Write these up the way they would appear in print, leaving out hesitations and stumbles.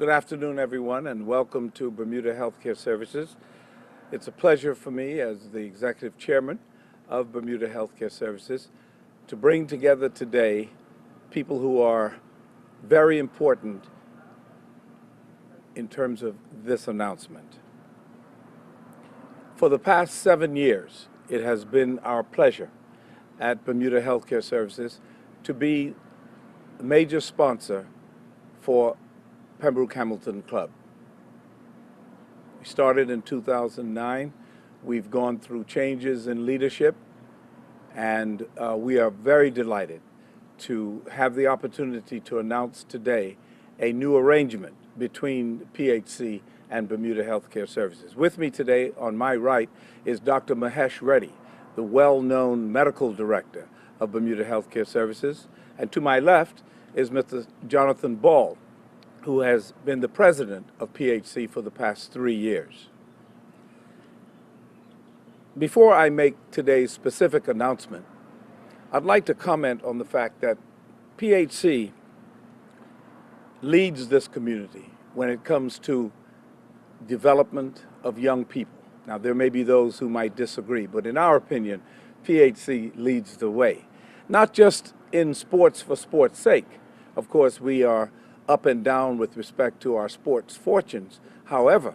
Good afternoon, everyone, and welcome to Bermuda Healthcare Services. It's a pleasure for me as the Executive Chairman of Bermuda Healthcare Services to bring together today people who are very important in terms of this announcement. For the past 7 years, it has been our pleasure at Bermuda Healthcare Services to be a major sponsor for Pembroke Hamilton Club. We started in 2009. We've gone through changes in leadership, and we are very delighted to have the opportunity to announce today a new arrangement between PHC and Bermuda Healthcare Services. With me today on my right is Dr. Mahesh Reddy, the well-known medical director of Bermuda Healthcare Services, and to my left is Mr. Jonathan Ball, who has been the president of PHC for the past 3 years. Before I make today's specific announcement, I'd like to comment on the fact that PHC leads this community when it comes to development of young people. Now, there may be those who might disagree, but in our opinion, PHC leads the way. Not just in sports for sports' sake. Of course, we are up and down with respect to our sports fortunes. However,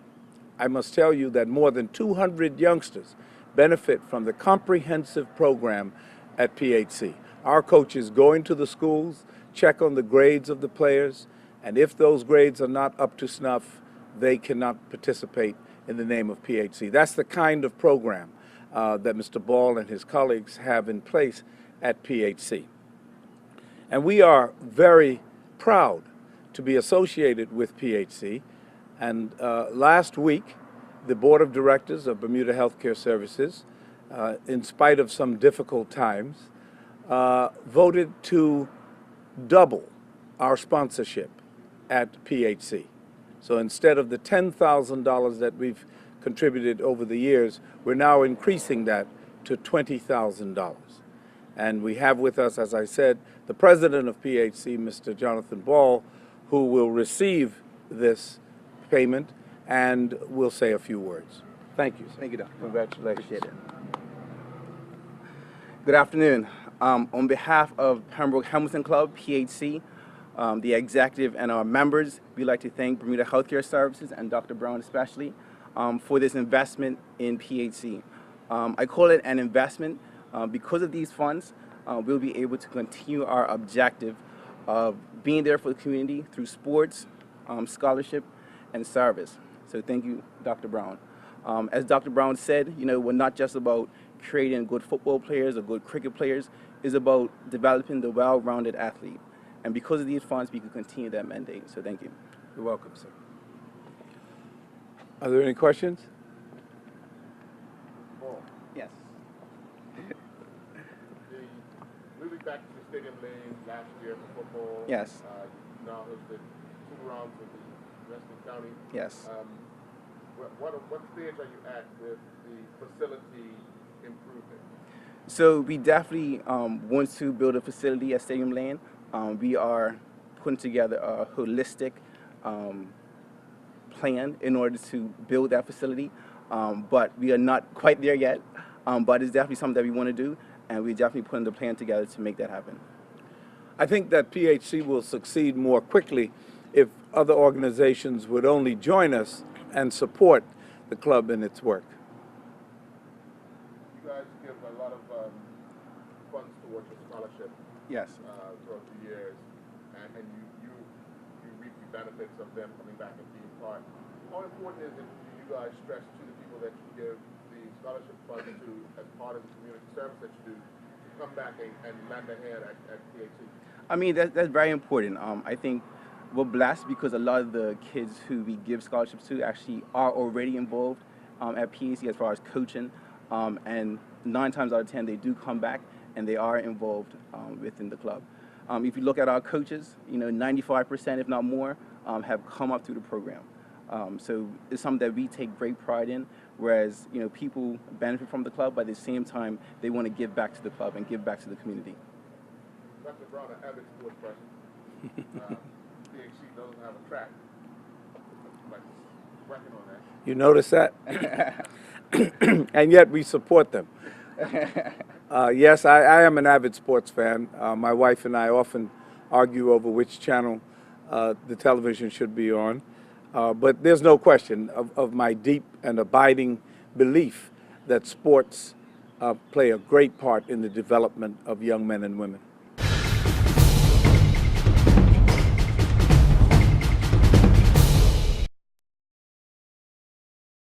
I must tell you that more than 200 youngsters benefit from the comprehensive program at PHC. Our coaches go into the schools, check on the grades of the players, and if those grades are not up to snuff, they cannot participate in the name of PHC. That's the kind of program that Mr. Ball and his colleagues have in place at PHC. And we are very proud to be associated with PHC, and last week the Board of Directors of Bermuda Healthcare Services, in spite of some difficult times, voted to double our sponsorship at PHC. So instead of the $10,000 that we've contributed over the years, we're now increasing that to $20,000. And we have with us, as I said, the president of PHC, Mr. Jonathan Ball, who will receive this payment and will say a few words. Thank you, sir. Thank you, Doctor. Congratulations. Appreciate it. Good afternoon. On behalf of Pembroke Hamilton Club, PHC, the executive and our members, we'd like to thank Bermuda Healthcare Services and Dr. Brown especially for this investment in PHC. I call it an investment because of these funds. We'll be able to continue our objective of being there for the community through sports, scholarship, and service. So thank you, Dr. Brown. As Dr. Brown said, we're not just about creating good football players or good cricket players. It's about developing the well-rounded athlete. And because of these funds, we can continue that mandate. So thank you. You're welcome, sir. Are there any questions? Yes. Moving back to the stadium lane last year for football. Yes. Now hosted 2 rounds with the rest of the county. Yes. What stage are you at with the facility improvement? So we definitely want to build a facility at Stadium Lane. We are putting together a holistic plan in order to build that facility, but we are not quite there yet. But it's definitely something that we want to do, and we're definitely putting the plan together to make that happen. I think that PHC will succeed more quickly if other organizations would only join us and support the club in its work. You guys give a lot of funds towards your scholarship. Yes. Throughout the years, and you reap the benefits of them coming back and being part. How important is it for you guys stress to the people that you give the scholarship funds to as part of the community service that you do to come back and lend a hand at PHC? I mean, that's very important. I think we're blessed because a lot of the kids who we give scholarships to actually are already involved at PHC as far as coaching, and 9 times out of 10 they do come back and they are involved within the club. If you look at our coaches, 95%, if not more, have come up through the program. So it's something that we take great pride in, whereas people benefit from the club, but at the same time they want to give back to the club and give back to the community. Dr. Brown, an avid sports person. PHC doesn't have a track. but working on that. You notice that? And yet we support them. Yes, I am an avid sports fan. My wife and I often argue over which channel the television should be on. But there's no question of my deep and abiding belief that sports play a great part in the development of young men and women.